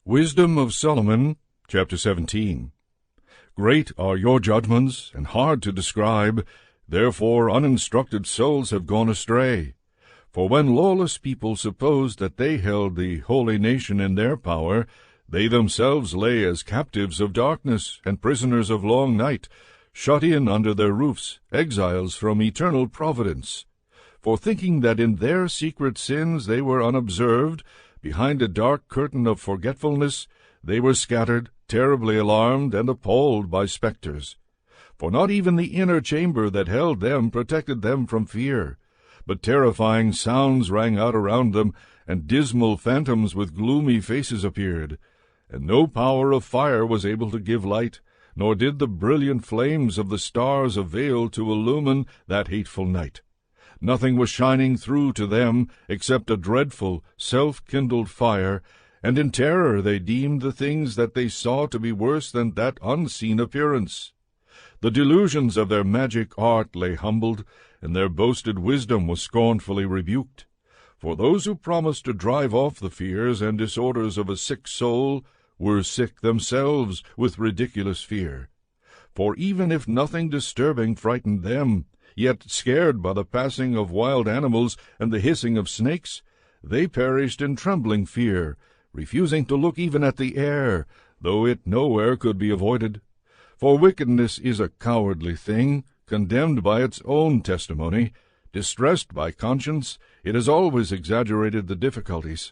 Wisdom of Solomon, chapter 17. Great are your judgments, and hard to describe, therefore uninstructed souls have gone astray. For when lawless people supposed that they held the holy nation in their power, they themselves lay as captives of darkness, and prisoners of long night, shut in under their roofs, exiles from eternal providence. For thinking that in their secret sins they were unobserved, behind a dark curtain of forgetfulness, they were scattered, terribly alarmed and appalled by spectres. For not even the inner chamber that held them protected them from fear, but terrifying sounds rang out around them, and dismal phantoms with gloomy faces appeared. And no power of fire was able to give light, nor did the brilliant flames of the stars avail to illumine that hateful night. Nothing was shining through to them except a dreadful, self-kindled fire, and in terror they deemed the things that they saw to be worse than that unseen appearance. The delusions of their magic art lay humbled, and their boasted wisdom was scornfully rebuked. For those who promised to drive off the fears and disorders of a sick soul were sick themselves with ridiculous fear. For even if nothing disturbing frightened them, yet scared by the passing of wild animals and the hissing of snakes, they perished in trembling fear, refusing to look even at the air, though it nowhere could be avoided. For wickedness is a cowardly thing, condemned by its own testimony. Distressed by conscience, it has always exaggerated the difficulties.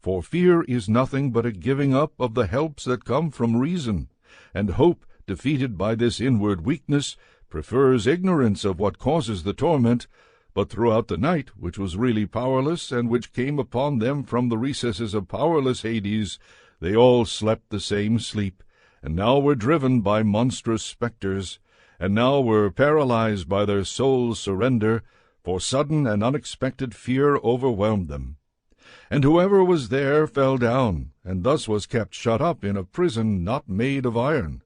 For fear is nothing but a giving up of the helps that come from reason, and hope, defeated by this inward weakness, prefers ignorance of what causes the torment. But throughout the night, which was really powerless, and which came upon them from the recesses of powerless Hades, they all slept the same sleep, and now were driven by monstrous spectres, and now were paralyzed by their souls' surrender, for sudden and unexpected fear overwhelmed them. And whoever was there fell down, and thus was kept shut up in a prison not made of iron.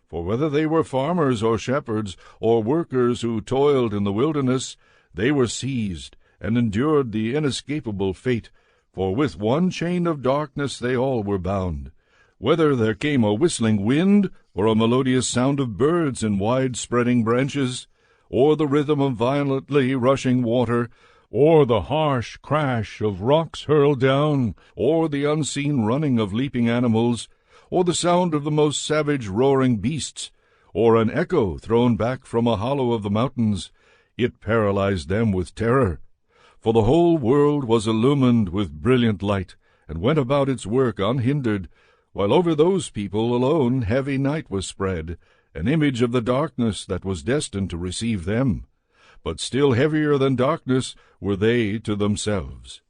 For whether they were farmers or shepherds, or workers who toiled in the wilderness, they were seized, and endured the inescapable fate, for with one chain of darkness they all were bound. Whether there came a whistling wind, or a melodious sound of birds in wide-spreading branches, or the rhythm of violently rushing water, or the harsh crash of rocks hurled down, or the unseen running of leaping animals, or the sound of the most savage roaring beasts, or an echo thrown back from a hollow of the mountains, it paralyzed them with terror. For the whole world was illumined with brilliant light, and went about its work unhindered, while over those people alone heavy night was spread, an image of the darkness that was destined to receive them. But still heavier than darkness were they to themselves.